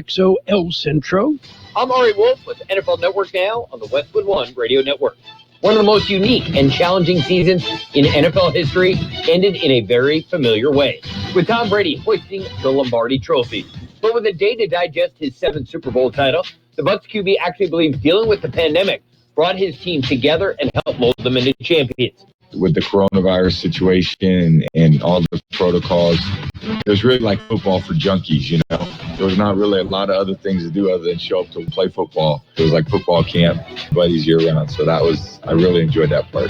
Kxo El Centro. I'm Ari Wolf with NFL Network Now on the Westwood One Radio Network. One of the most unique and challenging seasons in NFL history ended in a very familiar way, with Tom Brady hoisting the Lombardi Trophy. But with a day to digest his 7th Super Bowl title, the Bucs QB actually believes dealing with the pandemic brought his team together and helped mold them into champions. With the coronavirus situation and all the protocols, it was really like football for junkies, you know. There was not really a lot of other things to do other than show up to play football. It was like football camp, buddies year round. So I really enjoyed that part.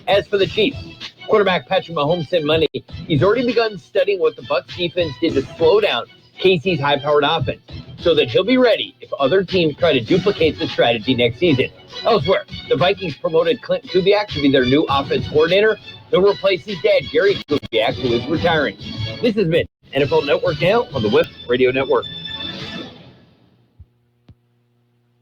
As for the Chiefs, quarterback Patrick Mahomes said Monday he's already begun studying what the Bucs defense did to slow down KC's high-powered offense, so that he'll be ready if other teams try to duplicate the strategy next season. Elsewhere, the Vikings promoted Clint Kubiak to be their new offense coordinator. He'll replace his dad, Gary Kubiak, who is retiring. This has been NFL Network Now on the West Radio Network.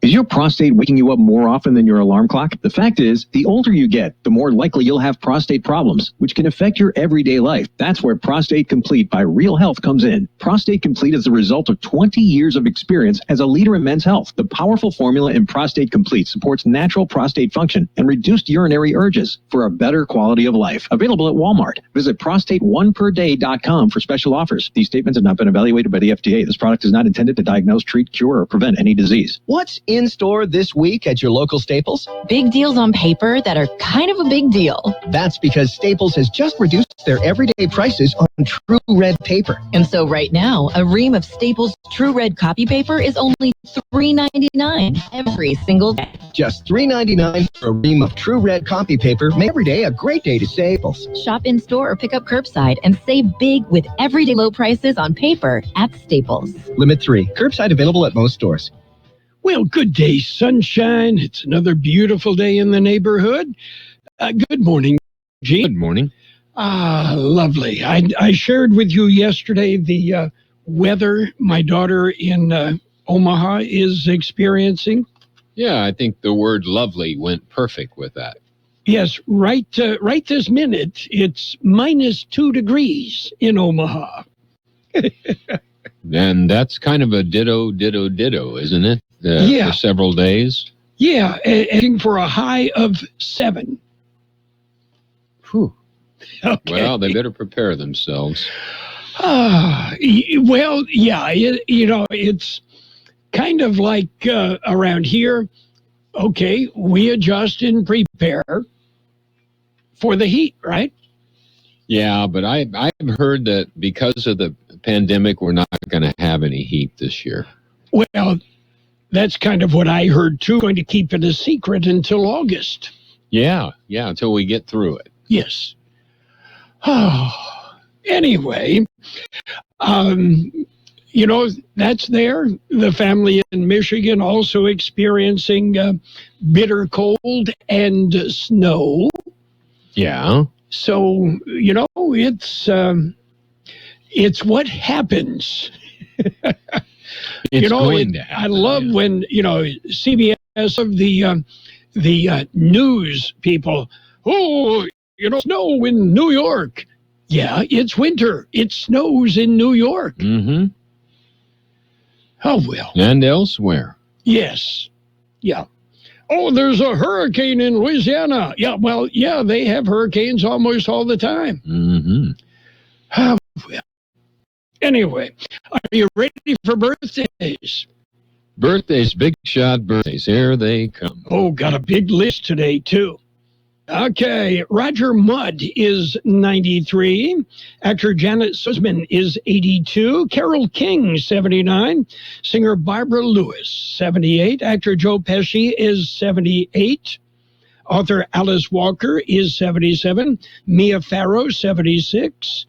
Is your prostate waking you up more often than your alarm clock? The fact is, the older you get, the more likely you'll have prostate problems, which can affect your everyday life. That's where Prostate Complete by Real Health comes in. Prostate Complete is the result of 20 years of experience as a leader in men's health. The powerful formula in Prostate Complete supports natural prostate function and reduced urinary urges for a better quality of life. Available at Walmart. Visit prostateoneperday.com for special offers. These statements have not been evaluated by the FDA. This product is not intended to diagnose, treat, cure, or prevent any disease. What's in store this week at your local Staples? Big deals on paper that are kind of a big deal. That's because Staples has just reduced their everyday prices on True Red paper. And so right now, a ream of Staples True Red copy paper is only $3.99 every single day. Just $3.99 for a ream of True Red copy paper. Make every day a great day to Staples. Shop in store or pick up curbside and save big with everyday low prices on paper at Staples. Limit 3. Curbside available at most stores. Well, good day, sunshine. It's another beautiful day in the neighborhood. Good morning, Gene. Good morning. Lovely. I shared with you yesterday the weather my daughter in Omaha is experiencing. Yeah, I think the word lovely went perfect with that. Yes, right this minute, it's -2 degrees in Omaha. And that's kind of a ditto, isn't it? Yeah. For several days. Yeah, aiming for a high of 7. Whew. Okay. Well, they better prepare themselves. Well, yeah, it's kind of like around here. Okay, we adjust and prepare for the heat, right? Yeah, but I've heard that because of the pandemic, we're not going to have any heat this year. Well, that's kind of what I heard, too. Going to keep it a secret until August. Yeah, until we get through it. Yes. Anyway, that's there. The family in Michigan also experiencing bitter cold and snow. Yeah. So, it's what happens. It's going to happen. I love when, CBS of the news people, snow in New York. Yeah, it's winter. It snows in New York. Mm-hmm. Oh, well. And elsewhere. Yes. Yeah. Oh, there's a hurricane in Louisiana. Yeah, well, yeah, they have hurricanes almost all the time. Mm-hmm. Oh, well. Anyway, are you ready for birthdays? Birthdays, big shot birthdays. Here they come. Oh, got a big list today, too. Okay, Roger Mudd is 93. Actor Janet Sussman is 82. Carroll King, 79. Singer Barbara Lewis, 78. Actor Joe Pesci is 78. Author Alice Walker is 77. Mia Farrow, 76.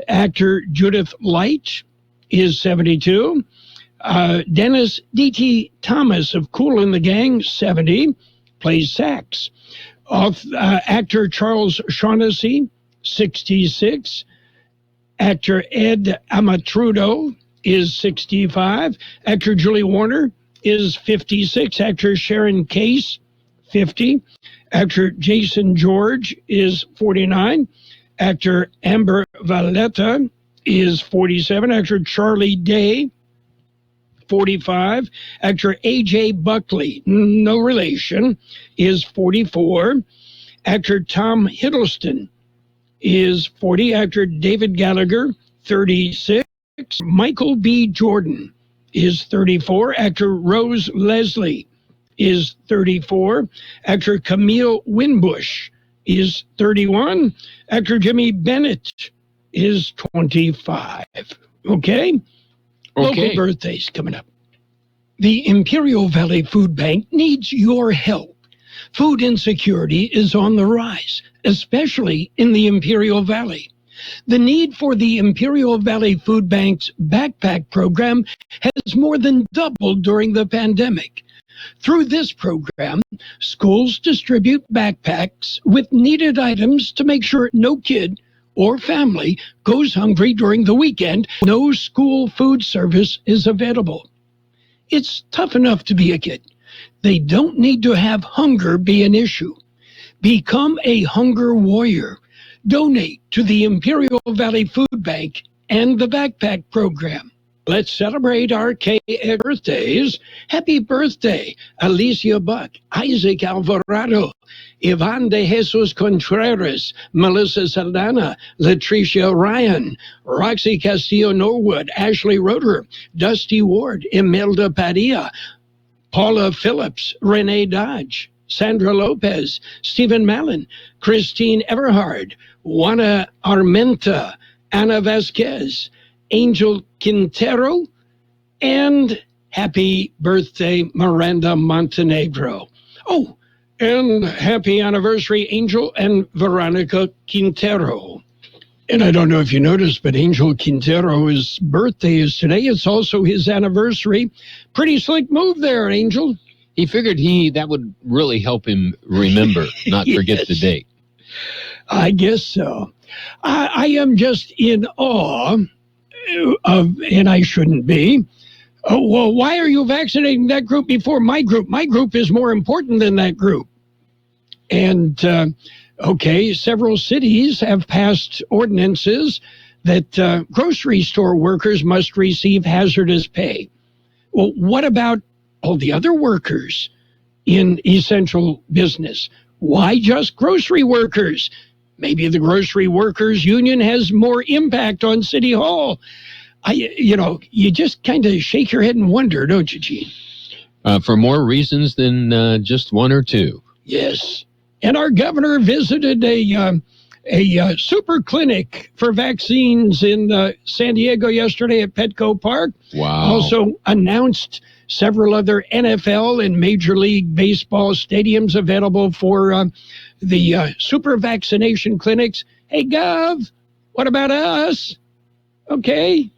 Actor Judith Light is 72. Dennis D.T. Thomas of Kool and the Gang, 70, plays sax. Actor Charles Shaughnessy, 66. Actor Ed Amatrudo is 65. Actor Julie Warner is 56. Actor Sharon Case, 50. Actor Jason George is 49. Actor Amber Valletta is 47. Actor Charlie Day 45. Actor A.J. Buckley, no relation, is 44. Actor Tom Hiddleston is 40. Actor David Gallagher, 36. Michael B. Jordan is 34. Actor Rose Leslie is 34. Actor Camille Winbush is 31. Actor Jimmy Bennett is 25. Okay? Local birthdays coming up. The Imperial Valley Food Bank needs your help. Food insecurity is on the rise, especially in the Imperial Valley. The need for the Imperial Valley Food Bank's backpack program has more than doubled during the pandemic. Through this program, schools distribute backpacks with needed items to make sure no kid or family goes hungry during the weekend. No school food service is available. It's tough enough to be a kid. They don't need to have hunger be an issue. Become a hunger warrior. Donate to the Imperial Valley Food Bank and the Backpack Program. Let's celebrate our KX birthdays. Happy birthday, Alicia Buck, Isaac Alvarado, Ivan de Jesus Contreras, Melissa Saldana, Latricia Ryan, Roxy Castillo Norwood, Ashley Roeder, Dusty Ward, Imelda Padilla, Paula Phillips, Renee Dodge, Sandra Lopez, Stephen Mallon, Christine Everhard, Juana Armenta, Ana Vasquez, Angel Quintero, and happy birthday, Miranda Montenegro. Oh, and happy anniversary, Angel and Veronica Quintero. And I don't know if you noticed, but Angel Quintero's birthday is today. It's also his anniversary. Pretty slick move there, Angel. He figured that would really help him remember, not forget the date. I guess so. I am just in awe of, and I shouldn't be. Oh, well, why are you vaccinating that group before my group? My group is more important than that group. And, several cities have passed ordinances that grocery store workers must receive hazardous pay. Well, what about all the other workers in essential business? Why just grocery workers? Maybe the Grocery Workers Union has more impact on City Hall. You just kind of shake your head and wonder, don't you, Gene? For more reasons than just one or two. Yes. And our governor visited a super clinic for vaccines in San Diego yesterday at Petco Park. Wow. Also announced several other NFL and Major League Baseball stadiums available for the super vaccination clinics. Hey, Gov, what about us? Okay.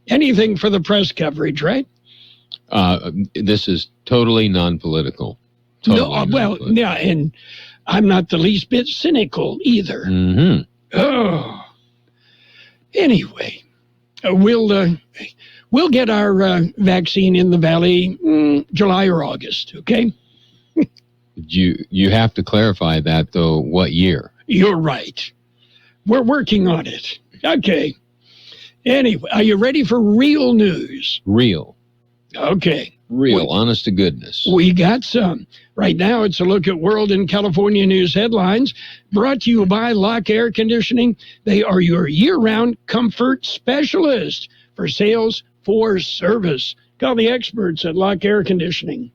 Anything for the press coverage, right? This is totally non-political. Yeah, and I'm not the least bit cynical either. Mm-hmm. Oh. Anyway, we'll get our vaccine in the Valley July or August, okay? You have to clarify that, though, what year? You're right. We're working on it. Okay. Anyway, are you ready for real news? Real. Okay. Real, honest to goodness. We got some. Right now, it's a look at World and California news headlines brought to you by Lock Air Conditioning. They are your year-round comfort specialist for sales, for service. Call the experts at Lock Air Conditioning.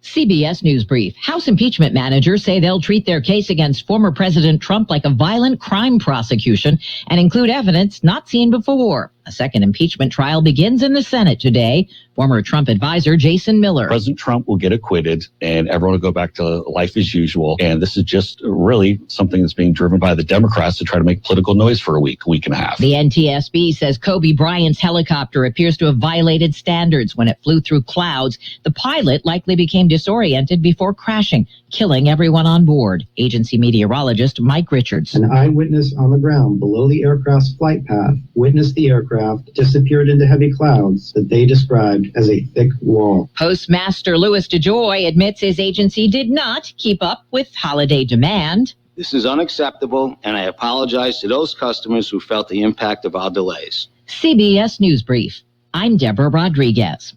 CBS News Brief. House impeachment managers say they'll treat their case against former President Trump like a violent crime prosecution and include evidence not seen before. A second impeachment trial begins in the Senate today. Former Trump advisor Jason Miller. President Trump will get acquitted and everyone will go back to life as usual. And this is just really something that's being driven by the Democrats to try to make political noise for a week and a half. The NTSB says Kobe Bryant's helicopter appears to have violated standards when it flew through clouds. The pilot likely became disoriented before crashing, killing everyone on board. Agency meteorologist Mike Richards. An eyewitness on the ground below the aircraft's flight path witnessed the aircraft disappeared into heavy clouds that they described as a thick wall. Postmaster Louis DeJoy admits his agency did not keep up with holiday demand. This is unacceptable, and I apologize to those customers who felt the impact of our delays. CBS News Brief. I'm Deborah Rodriguez.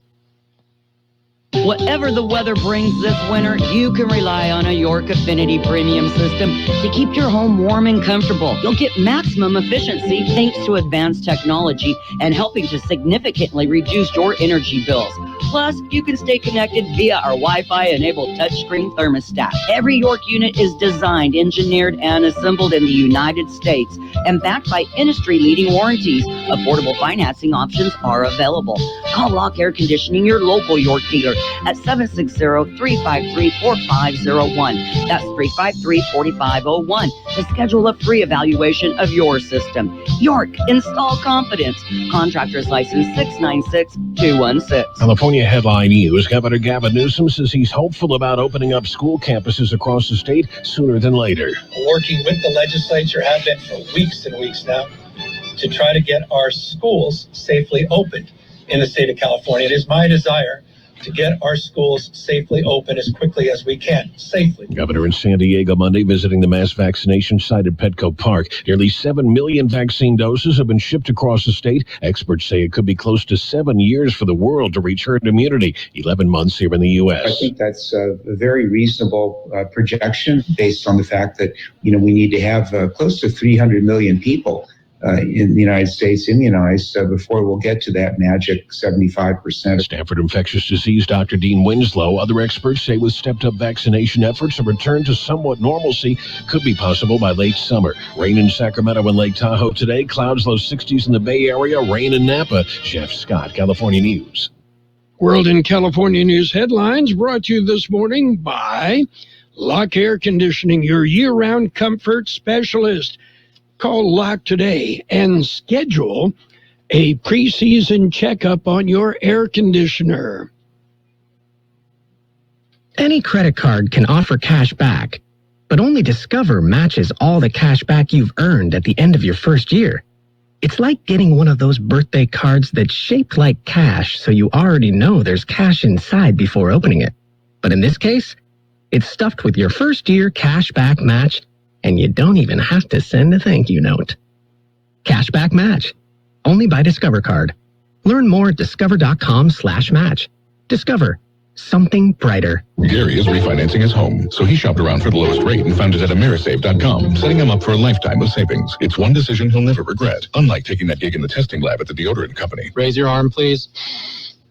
Whatever the weather brings this winter, you can rely on a York Affinity Premium system to keep your home warm and comfortable. You'll get maximum efficiency thanks to advanced technology and helping to significantly reduce your energy bills. Plus, you can stay connected via our Wi-Fi-enabled touchscreen thermostat. Every York unit is designed, engineered, and assembled in the United States and backed by industry-leading warranties. Affordable financing options are available. Call Lock Air Conditioning, your local York dealer, at 760-353-4501. That's 353-4501 to schedule a free evaluation of your system. York, install confidence. Contractor's license 696216. California Headline News. Governor Gavin Newsom says he's hopeful about opening up school campuses across the state sooner than later. Working with the legislature, have been for weeks and weeks now, to try to get our schools safely opened in the state of California. It is my desire to get our schools safely open as quickly as we can, safely. Governor in San Diego Monday visiting the mass vaccination site at Petco Park. Nearly 7 million vaccine doses have been shipped across the state. Experts say it could be close to 7 years for the world to reach herd immunity, 11 months here in the U.S. I think that's a very reasonable projection based on the fact that, we need to have close to 300 million people in the United States immunized before we'll get to that magic 75%. Stanford infectious disease Dr. Dean Winslow. Other experts say with stepped-up vaccination efforts, a return to somewhat normalcy could be possible by late summer. Rain in Sacramento and Lake Tahoe today. Clouds, low 60s in the Bay Area. Rain in Napa. Jeff Scott, California News. World in California News headlines brought to you this morning by Lock Air Conditioning, your year-round comfort specialist. Call Lock today and schedule a preseason checkup on your air conditioner. Any credit card can offer cash back, but only Discover matches all the cash back you've earned at the end of your first year. It's like getting one of those birthday cards that's shaped like cash, so you already know there's cash inside before opening it. But in this case, it's stuffed with your first year cash back match, and you don't even have to send a thank you note. Cashback match. Only by Discover Card. Learn more at discover.com/match. Discover. Something brighter. Gary is refinancing his home, so he shopped around for the lowest rate and found it at Amerisave.com, setting him up for a lifetime of savings. It's one decision he'll never regret, unlike taking that gig in the testing lab at the deodorant company. Raise your arm, please.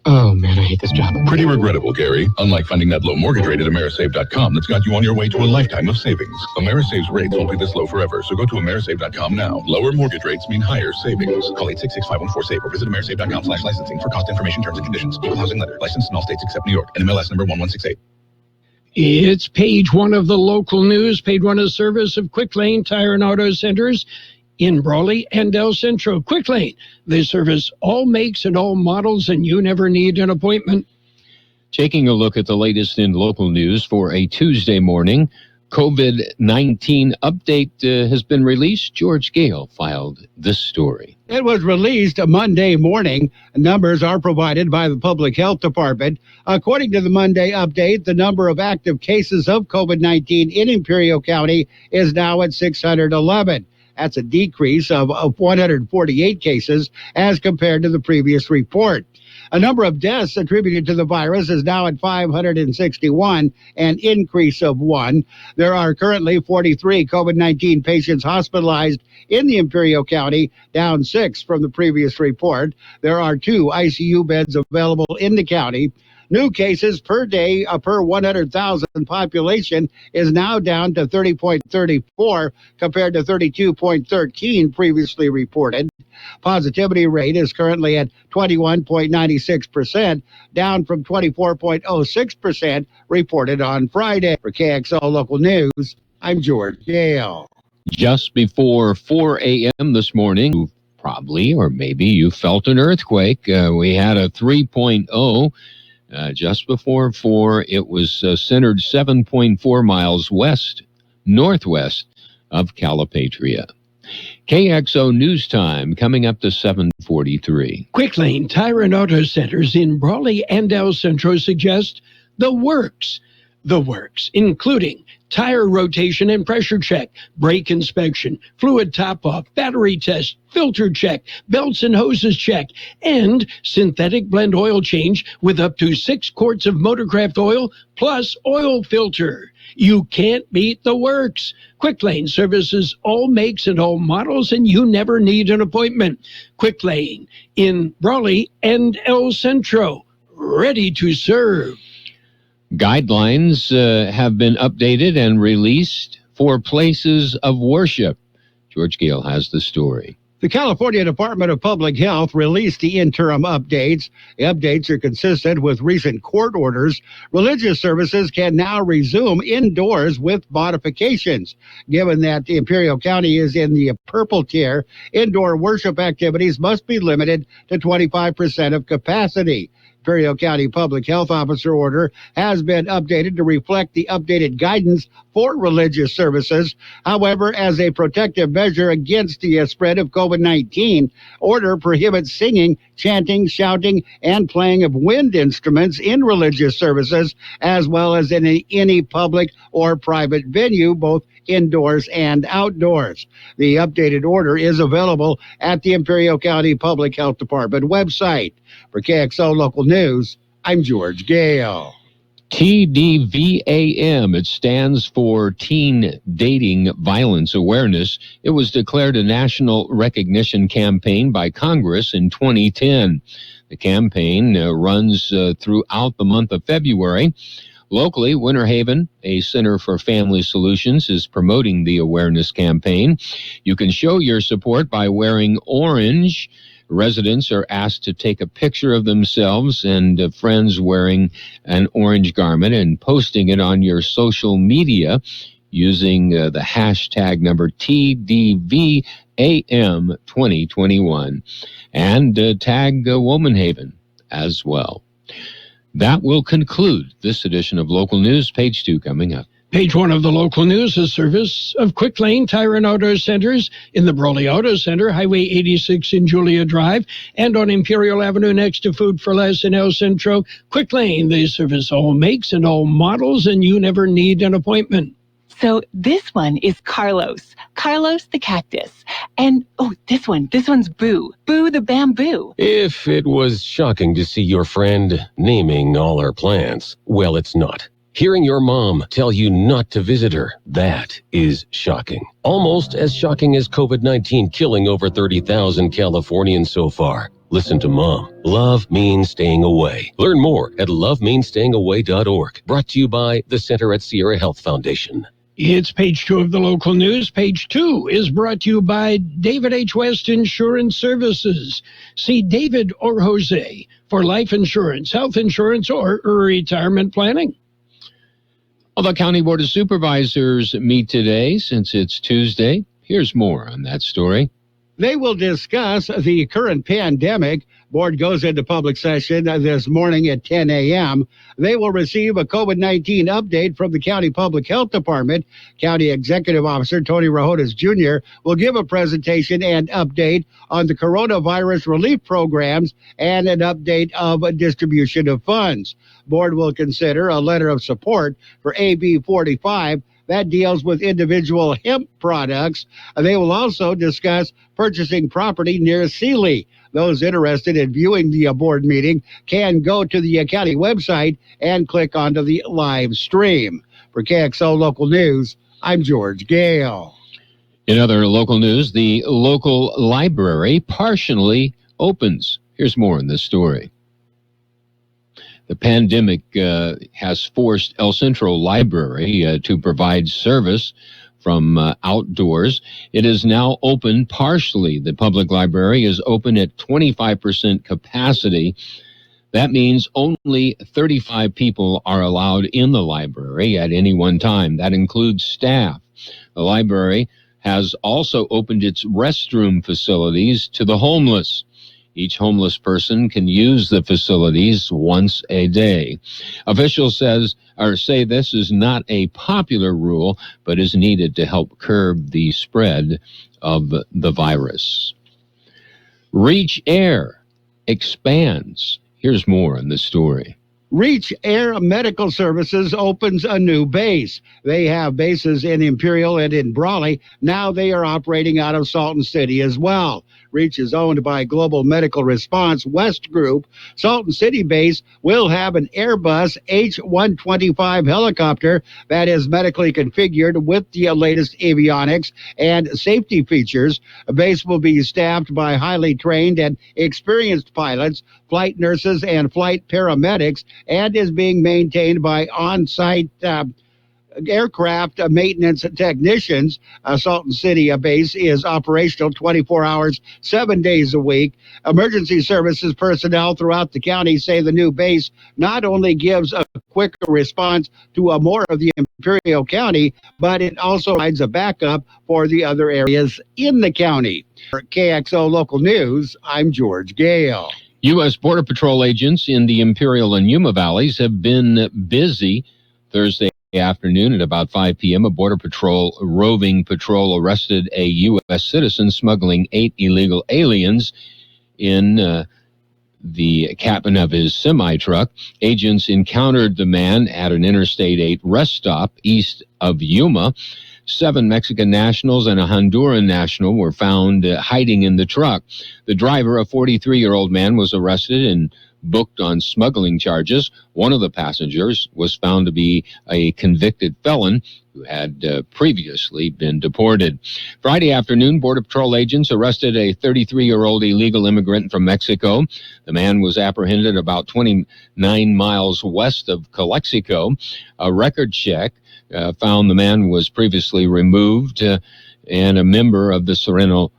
Oh, man, I hate this job. Pretty regrettable, Gary. Unlike finding that low mortgage rate at Amerisave.com that's got you on your way to a lifetime of savings. Amerisave's rates won't be this low forever, so go to Amerisave.com now. Lower mortgage rates mean higher savings. Call 866-514-SAVE or visit Amerisave.com/licensing for cost information, terms, and conditions. Equal housing lender. Licensed in all states except New York. NMLS number 1168. It's page one of the local news, page one of the service of Quick Lane Tire and Auto Centers in Brawley and El Centro. Quick Lane, they service all makes and all models, and you never need an appointment. Taking a look at the latest in local news for a Tuesday morning, COVID-19 update has been released. George Gale filed this story. It was released Monday morning. Numbers are provided by the Public Health Department. According to the Monday update, the number of active cases of COVID-19 in Imperial County is now at 611. That's a decrease of 148 cases as compared to the previous report. A number of deaths attributed to the virus is now at 561, an increase of 1. There are currently 43 COVID-19 patients hospitalized in the Imperial County, down 6 from the previous report. There are 2 ICU beds available in the county. New cases per day per 100,000 population is now down to 30.34 compared to 32.13 previously reported. Positivity rate is currently at 21.96%, down from 24.06% reported on Friday. For KXO Local News, I'm George Gale. Just before 4 a.m. this morning, probably or maybe you felt an earthquake. We had a 3.0. Just before 4, it was centered 7.4 miles northwest of Calipatria. KXO News Time coming up to 7:43. Quick Lane Tire and Auto Centers in Brawley and El Centro suggest the works, including tire rotation and pressure check, brake inspection, fluid top-off, battery test, filter check, belts and hoses check, and synthetic blend oil change with up to 6 quarts of Motorcraft oil plus oil filter. You can't beat the works. Quick Lane services all makes and all models, and you never need an appointment. Quick Lane in Brawley and El Centro, ready to serve. Guidelines have been updated and released for places of worship. George Gale has the story. The California Department of Public Health released the interim updates. The updates are consistent with recent court orders. Religious services can now resume indoors with modifications. Given that the Imperial County is in the purple tier, indoor worship activities must be limited to 25% of capacity. Imperial County Public Health Officer order has been updated to reflect the updated guidance for religious services. However, as a protective measure against the spread of COVID-19, order prohibits singing, chanting, shouting, and playing of wind instruments in religious services, as well as in any public or private venue, both indoors and outdoors. The updated order is available at the Imperial County Public Health Department website. For KXO Local News, I'm George Gale. TDVAM, it stands for Teen Dating Violence Awareness. It was declared a national recognition campaign by Congress in 2010. The campaign runs throughout the month of February. Locally, Winter Haven, a Center for Family Solutions, is promoting the awareness campaign. You can show your support by wearing orange. Residents are asked to take a picture of themselves and friends wearing an orange garment and posting it on your social media using the hashtag number TDVAM2021 and tag Womanhaven as well. That will conclude this edition of Local News. Page 2 coming up. Page 1 of the local news is service of Quick Lane Tire and Auto Centers in the Brawley Auto Center, Highway 86 in Julia Drive, and on Imperial Avenue next to Food for Less in El Centro. Quick Lane, they service all makes and all models, and you never need an appointment. So this one is Carlos the cactus. And, this one's Boo the bamboo. If it was shocking to see your friend naming all her plants, well, it's not. Hearing your mom tell you not to visit her, that is shocking. Almost as shocking as COVID-19 killing over 30,000 Californians so far. Listen to Mom. Love means staying away. Learn more at lovemeansstayingaway.org. Brought to you by the Center at Sierra Health Foundation. It's page 2 of the local news. Page 2 is brought to you by David H. West Insurance Services. See David or Jose for life insurance, health insurance, or retirement planning. Well, the County Board of Supervisors meet today since it's Tuesday. Here's more on that story. They will discuss the current pandemic. Board goes into public session this morning at 10 a.m. They will receive a COVID-19 update from the County Public Health Department. County Executive Officer Tony Rahotas Jr. will give a presentation and update on the coronavirus relief programs and an update of a distribution of funds. Board will consider a letter of support for AB 45 that deals with individual hemp products. They will also discuss purchasing property near Sealy. Those interested in viewing the board meeting can go to the county website and click onto the live stream. For KXO Local News, I'm George Gale. In other local news, the local library partially opens. Here's more in this story. The pandemic has forced El Centro Library to provide service from outdoors. It is now open partially. The public library is open at 25% capacity. That means only 35 people are allowed in the library at any one time. That includes staff. The library has also opened its restroom facilities to the homeless. Each homeless person can use the facilities once a day. Officials say this is not a popular rule, but is needed to help curb the spread of the virus. Reach Air expands. Here's more in the story. Reach Air Medical Services opens a new base. They have bases in Imperial and in Brawley. Now they are operating out of Salton City as well. Reach is owned by Global Medical Response West Group. Salton City base will have an Airbus H-125 helicopter that is medically configured with the latest avionics and safety features. A base will be staffed by highly trained and experienced pilots, flight nurses, and flight paramedics, and is being maintained by on-site aircraft maintenance technicians. Salton City base is operational 24 hours, 7 days a week. Emergency services personnel throughout the county say the new base not only gives a quicker response to more of the Imperial County, but it also provides a backup for the other areas in the county. For KXO Local News, I'm George Gale. U.S. Border Patrol agents in the Imperial and Yuma valleys have been busy. Thursday afternoon at about 5 p.m., a Border Patrol roving patrol arrested a U.S. citizen smuggling 8 illegal aliens in the cabin of his semi-truck. Agents encountered the man at an Interstate 8 rest stop east of Yuma. 7 Mexican nationals and a Honduran national were found hiding in the truck. The driver, a 43-year-old man, was arrested and booked on smuggling charges. One of the passengers was found to be a convicted felon who had previously been deported. Friday afternoon, Border Patrol agents arrested a 33-year-old illegal immigrant from Mexico. The man was apprehended about 29 miles west of Calexico. A record check found the man was previously removed and a member of the Sereno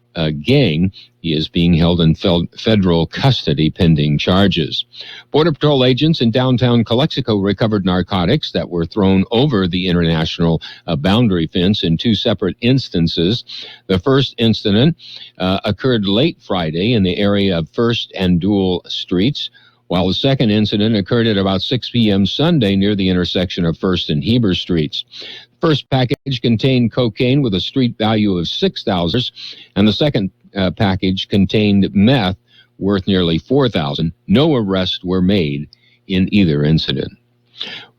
gang. He is being held in federal custody pending charges. Border Patrol agents in downtown Calexico recovered narcotics that were thrown over the international boundary fence in 2 separate instances. The first incident occurred late Friday in the area of 1st and Dual Streets, while the second incident occurred at about 6 p.m. Sunday near the intersection of 1st and Heber Streets. First package contained cocaine with a street value of $6,000, and the second package contained meth worth nearly $4,000. No arrests were made in either incident.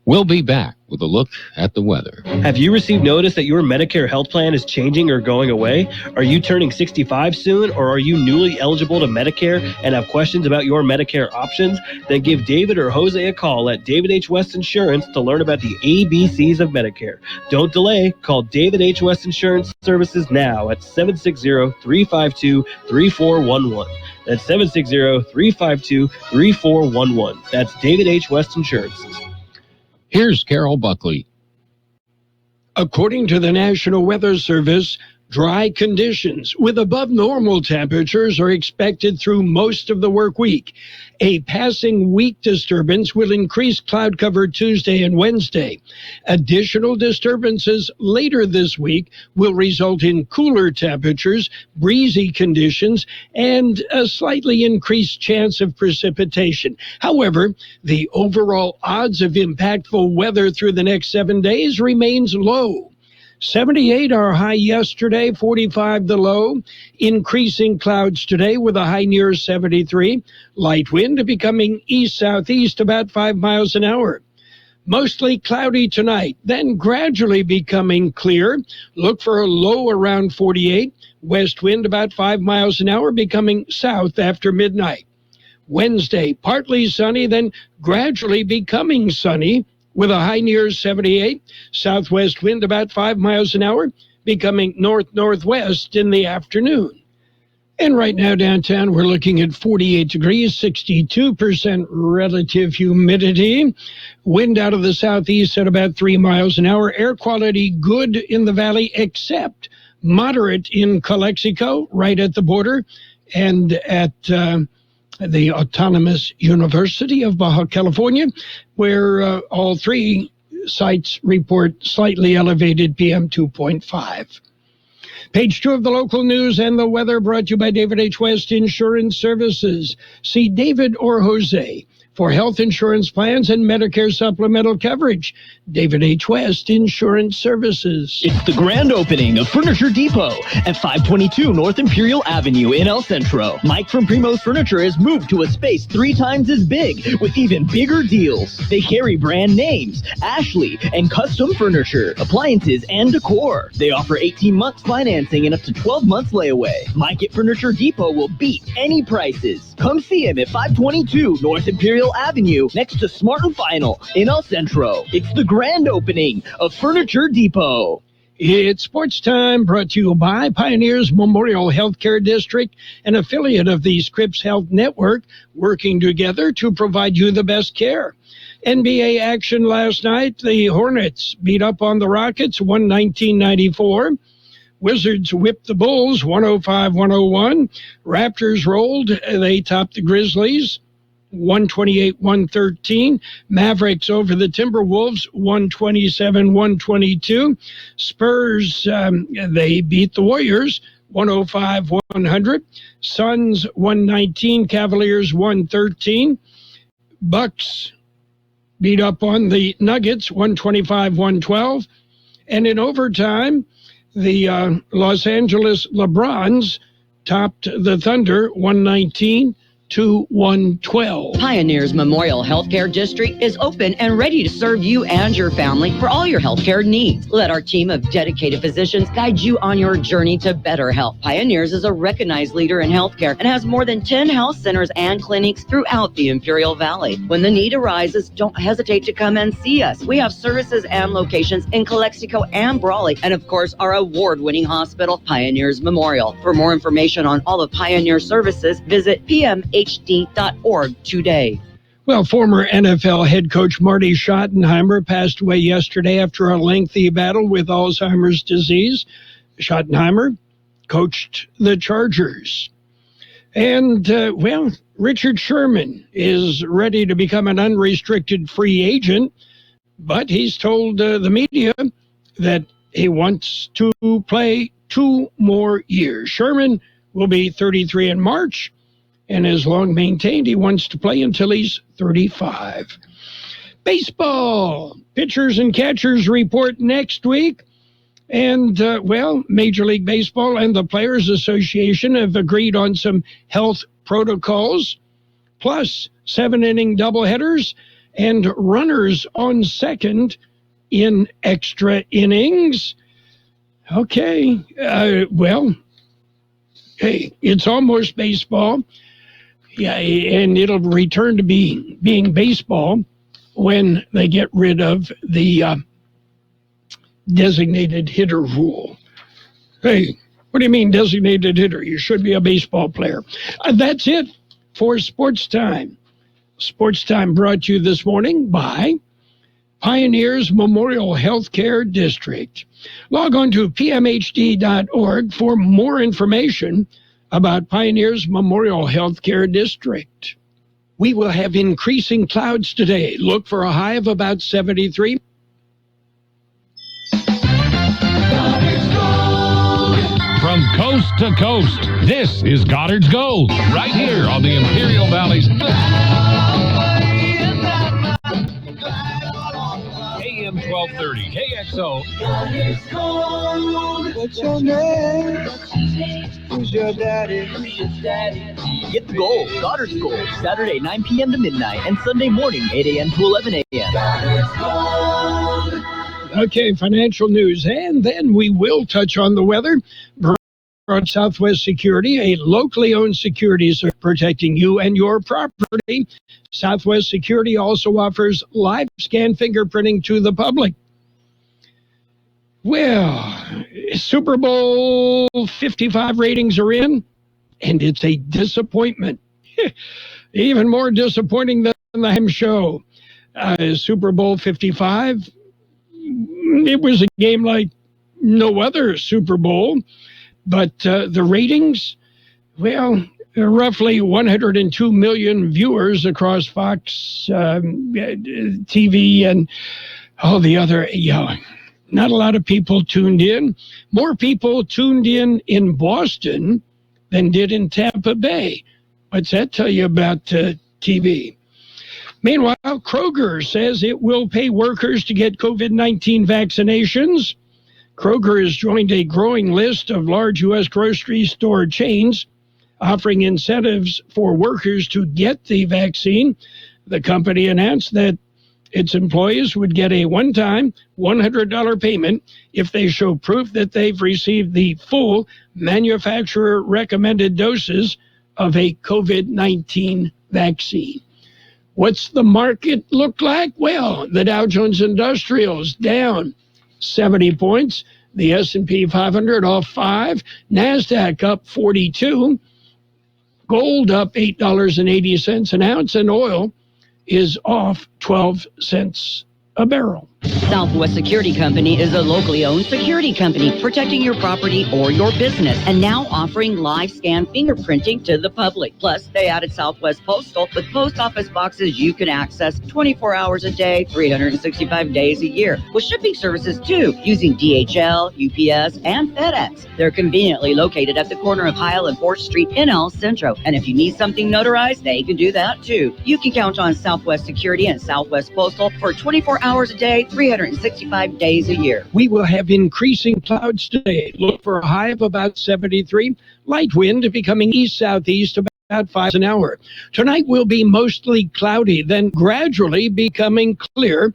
We'll be back with a look at the weather. Have you received notice that your Medicare health plan is changing or going away? Are you turning 65 soon, or are you newly eligible to Medicare and have questions about your Medicare options? Then give David or Jose a call at David H. West Insurance to learn about the ABCs of Medicare. Don't delay. Call David H. West Insurance Services now at 760-352-3411. That's 760-352-3411. That's David H. West Insurances. Here's Carroll Buckley. According to the National Weather Service, dry conditions with above normal temperatures are expected through most of the work week. A passing weak disturbance will increase cloud cover Tuesday and Wednesday. Additional disturbances later this week will result in cooler temperatures, breezy conditions, and a slightly increased chance of precipitation. However, the overall odds of impactful weather through the next 7 days remains low. 78 our high yesterday, 45 the low. Increasing clouds today with a high near 73. Light wind becoming east-southeast about 5 miles an hour. Mostly cloudy tonight, then gradually becoming clear. Look for a low around 48. West wind about 5 miles an hour becoming south after midnight. Wednesday, partly sunny, then gradually becoming sunny, with a high near 78, southwest wind about 5 miles an hour, becoming north-northwest in the afternoon. And right now downtown, we're looking at 48 degrees, 62% relative humidity. Wind out of the southeast at about 3 miles an hour. Air quality good in the valley, except moderate in Calexico, right at the border, and at the Autonomous University of Baja California, where all 3 sites report slightly elevated PM 2.5. Page 2 of the local news and the weather brought to you by David H. West Insurance Services. See David or Jose for health insurance plans and Medicare supplemental coverage. David H. West, Insurance Services. It's the grand opening of Furniture Depot at 522 North Imperial Avenue in El Centro. Mike from Primo's Furniture has moved to a space 3 times as big with even bigger deals. They carry brand names, Ashley, and custom furniture, appliances, and decor. They offer 18 months financing and up to 12 months layaway. Mike at Furniture Depot will beat any prices. Come see him at 522 North Imperial Avenue next to Smart & Final in El Centro. It's the grand opening of Furniture Depot. It's Sports Time, brought to you by Pioneers Memorial Healthcare District, an affiliate of the Scripps Health Network, working together to provide you the best care. NBA action last night. The Hornets beat up on the Rockets 119-94. Wizards whipped the Bulls 105-101. Raptors rolled. They topped the Grizzlies 128-113. Mavericks over the Timberwolves 127-122. Spurs, they beat the Warriors 105-100. Suns 119. Cavaliers 113. Bucks beat up on the Nuggets 125-112. And in overtime, the Los Angeles LeBrons topped the Thunder 119-112. Pioneers Memorial Healthcare District is open and ready to serve you and your family for all your healthcare needs. Let our team of dedicated physicians guide you on your journey to better health. Pioneers is a recognized leader in healthcare and has more than 10 health centers and clinics throughout the Imperial Valley. When the need arises, don't hesitate to come and see us. We have services and locations in Calexico and Brawley, and of course our award-winning hospital, Pioneers Memorial. For more information on all of Pioneer services, visit PMHD.org today. Well, former NFL head coach Marty Schottenheimer passed away yesterday after a lengthy battle with Alzheimer's disease. Schottenheimer coached the Chargers. And, Richard Sherman is ready to become an unrestricted free agent, but he's told the media that he wants to play 2 more years. Sherman will be 33 in March, and has long maintained he wants to play until he's 35. Baseball. Pitchers and catchers report next week. And, Major League Baseball and the Players Association have agreed on some health protocols, plus 7-inning doubleheaders and runners on second in extra innings. Okay, hey, it's almost baseball. Yeah, and it'll return to being baseball when they get rid of the designated hitter rule. Hey, what do you mean designated hitter? You should be a baseball player. That's it for Sports Time. Sports Time brought to you this morning by Pioneers Memorial Healthcare District. Log on to pmhd.org for more information about Pioneers Memorial Healthcare District. We will have increasing clouds today. Look for a high of about 73. From coast to coast, this is Goddard's Gold, right here on the Imperial Valley's AM 1230 KXO. What's your name? Who's your daddy? Get the gold, Goddard's Gold, Saturday 9 p.m. to midnight and Sunday morning 8 a.m. to 11 a.m. Okay, financial news, and then we will touch on the weather. Southwest Security, a locally owned securities protecting you and your property. Southwest Security also offers live scan fingerprinting to the public. Well, Super Bowl 55 ratings are in, and it's a disappointment. Even more disappointing than the ham show. Super Bowl 55, it was a game like no other Super Bowl. But the ratings, roughly 102 million viewers across Fox TV and all the other, not a lot of people tuned in. More people tuned in Boston than did in Tampa Bay. What's that tell you about TV? Meanwhile, Kroger says it will pay workers to get COVID-19 vaccinations. Kroger has joined a growing list of large U.S. grocery store chains offering incentives for workers to get the vaccine. The company announced that its employees would get a one-time $100 payment if they show proof that they've received the full manufacturer-recommended doses of a COVID-19 vaccine. What's the market look like? Well, the Dow Jones Industrials down 70 points. The S&P 500 off 5. NASDAQ up 42. Gold up $8.80 an ounce. And oil is off 12 cents a barrel. Southwest Security Company is a locally owned security company protecting your property or your business, and now offering live scan fingerprinting to the public. Plus, they added Southwest Postal with post office boxes you can access 24 hours a day, 365 days a year, with shipping services too, using DHL, UPS, and FedEx. They're conveniently located at the corner of Heil and 4th Street in El Centro, and if you need something notarized, they can do that too. You can count on Southwest Security and Southwest Postal for 24 hours a day, 365 days a year. We will have increasing clouds today. Look for a high of about 73. Light wind becoming east-southeast about 5 an hour. Tonight will be mostly cloudy, then gradually becoming clear.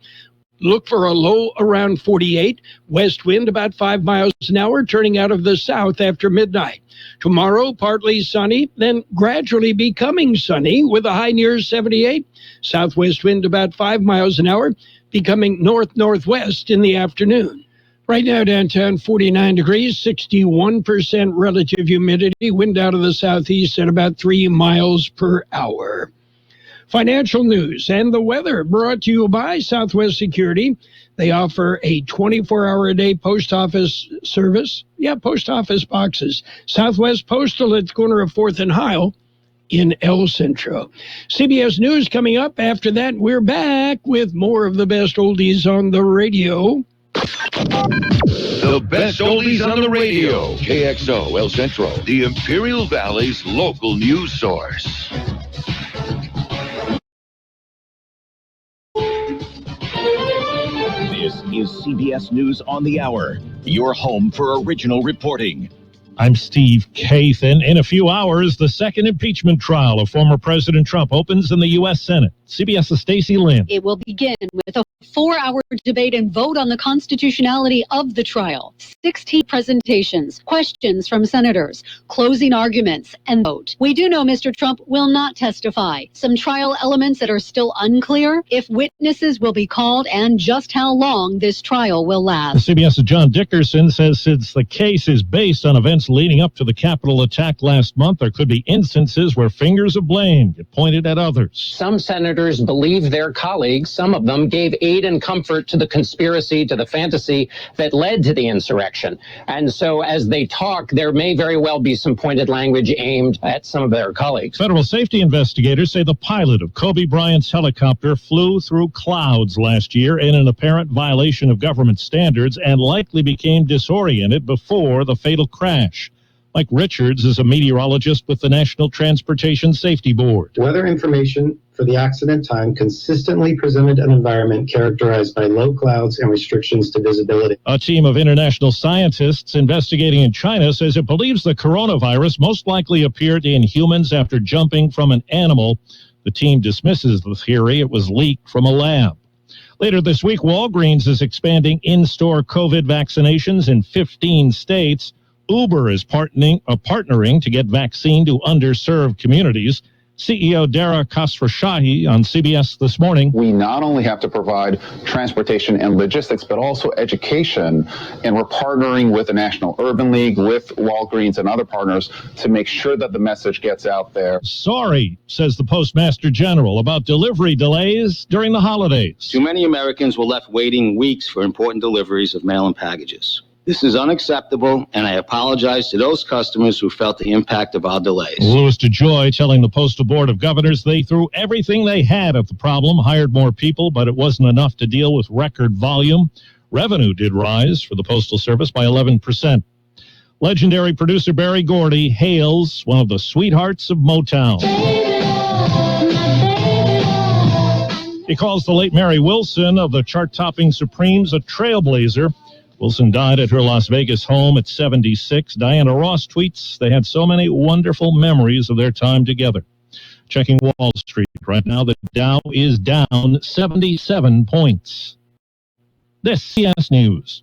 Look for a low around 48. West wind about 5 miles an hour, turning out of the south after midnight. Tomorrow, partly sunny, then gradually becoming sunny with a high near 78. Southwest wind about 5 miles an hour, becoming north-northwest in the afternoon. Right now, downtown, 49 degrees, 61% relative humidity, wind out of the southeast at about 3 miles per hour. Financial news and the weather brought to you by Southwest Security. They offer a 24-hour-a-day post office service. Yeah, post office boxes. Southwest Postal at the corner of 4th and Heil in El Centro. CBS News coming up. After that, we're back with more of the best oldies on the radio. The best oldies on the radio. KXO El Centro, the Imperial Valley's local news source. This is CBS News on the Hour, your home for original reporting. I'm Steve Kathan. In a few hours, the second impeachment trial of former President Trump opens in the U.S. Senate. CBS's Stacey Lynn. It will begin with a 4-hour debate and vote on the constitutionality of the trial. 16 presentations, questions from senators, closing arguments, and vote. We do know Mr. Trump will not testify. Some trial elements that are still unclear: if witnesses will be called and just how long this trial will last. CBS's John Dickerson says since the case is based on events leading up to the Capitol attack last month, there could be instances where fingers of blame get pointed at others. Some senators believe their colleagues. Some of them gave aid and comfort to the conspiracy, to the fantasy that led to the insurrection. And so as they talk, there may very well be some pointed language aimed at some of their colleagues. Federal safety investigators say the pilot of Kobe Bryant's helicopter flew through clouds last year in an apparent violation of government standards and likely became disoriented before the fatal crash. Mike Richards is a meteorologist with the National Transportation Safety Board. Weather information for the accident time consistently presented an environment characterized by low clouds and restrictions to visibility. A team of international scientists investigating in China says it believes the coronavirus most likely appeared in humans after jumping from an animal. The team dismisses the theory it was leaked from a lab. Later this week, Walgreens is expanding in-store COVID vaccinations in 15 states. Uber is partnering to get vaccine to underserved communities. CEO Dara Khosrowshahi on CBS This Morning. We not only have to provide transportation and logistics, but also education. And we're partnering with the National Urban League, with Walgreens and other partners to make sure that the message gets out there. Sorry, says the Postmaster General, about delivery delays during the holidays. Too many Americans were left waiting weeks for important deliveries of mail-in packages. This is unacceptable, and I apologize to those customers who felt the impact of our delays. Louis DeJoy telling the Postal Board of Governors they threw everything they had at the problem, hired more people, but it wasn't enough to deal with record volume. Revenue did rise for the Postal Service by 11%. Legendary producer Barry Gordy hails one of the sweethearts of Motown. He calls the late Mary Wilson of the chart-topping Supremes a trailblazer. Wilson died at her Las Vegas home at 76. Diana Ross tweets, they had so many wonderful memories of their time together. Checking Wall Street. Right now, the Dow is down 77 points. This CBS News.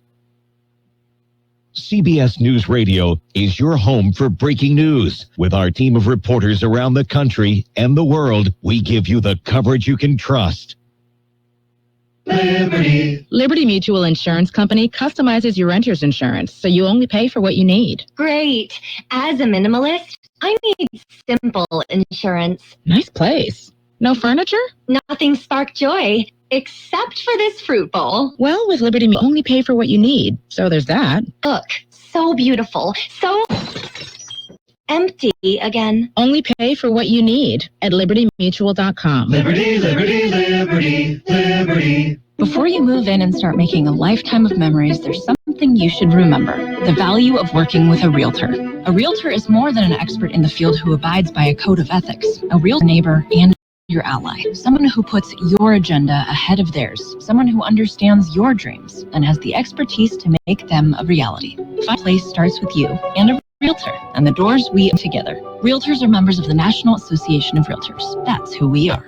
CBS News Radio is your home for breaking news. With our team of reporters around the country and the world, we give you the coverage you can trust. Liberty Mutual Insurance Company customizes your renter's insurance, so you only pay for what you need. Great. As a minimalist, I need simple insurance. Nice place. No furniture? Nothing spark joy, except for this fruit bowl. Well, with Liberty, you only pay for what you need, so there's that. Look, so beautiful, so empty again. Only pay for what you need at libertymutual.com. Liberty, liberty, liberty, liberty. Before you move in and start making a lifetime of memories, there's something you should remember: the value of working with a realtor. A realtor is more than an expert in the field who abides by a code of ethics. A real neighbor and your ally. Someone who puts your agenda ahead of theirs. Someone who understands your dreams and has the expertise to make them a reality. Find a place starts with you and a realtor, and the doors we open together. Realtors are members of the National Association of Realtors. That's who we are.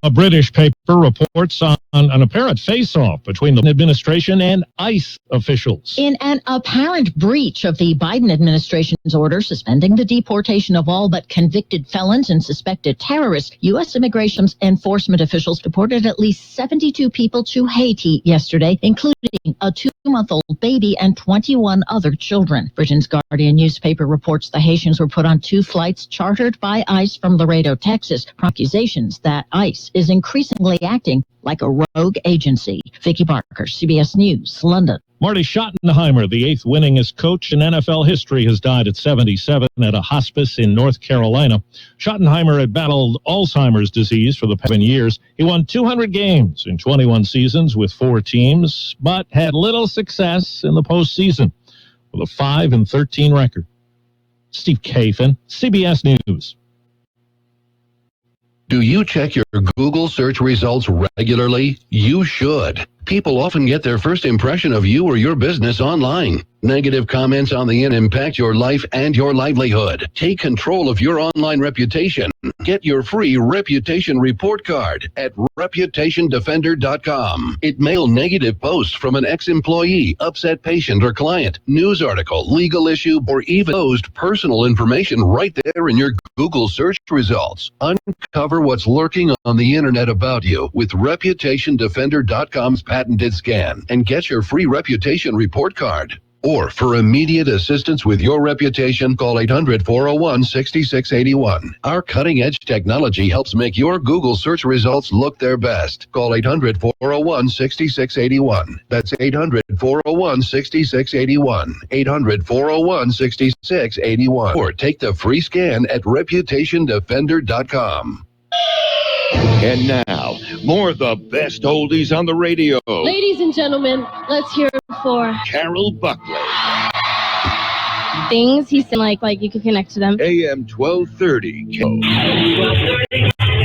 A British paper reports on an apparent face-off between the administration and ICE officials. In an apparent breach of the Biden administration's order suspending the deportation of all but convicted felons and suspected terrorists, U.S. immigration enforcement officials deported at least 72 people to Haiti yesterday, including a 2-month-old baby and 21 other children. Britain's Guardian newspaper reports the Haitians were put on 2 flights chartered by ICE from Laredo, Texas, for accusations that ICE is increasingly acting like a rogue agency. Vicki Barker, CBS News, London. Marty Schottenheimer, the 8th winningest coach in NFL history, has died at 77 at a hospice in North Carolina. Schottenheimer had battled Alzheimer's disease for the past 7 years. He won 200 games in 21 seasons with 4 teams, but had little success in the postseason with a 5-13 record. Steve Kathan, CBS News. Do you check your Google search results regularly? You should. People often get their first impression of you or your business online. Negative comments on the internet impact your life and your livelihood. Take control of your online reputation. Get your free reputation report card at reputationdefender.com. It mails negative posts from an ex-employee, upset patient or client, news article, legal issue, or even exposed personal information right there in your Google search results. Uncover what's lurking on the internet about you with reputationdefender.com's patented scan and get your free reputation report card. Or for immediate assistance with your reputation, call 800-401-6681. Our cutting-edge technology helps make your Google search results look their best. Call 800-401-6681. That's 800-401-6681. 800-401-6681. Or take the free scan at reputationdefender.com. And now, more of the best oldies on the radio. Ladies and gentlemen, let's hear it for Carroll Buckley. things he said like you could connect to them. AM 1230.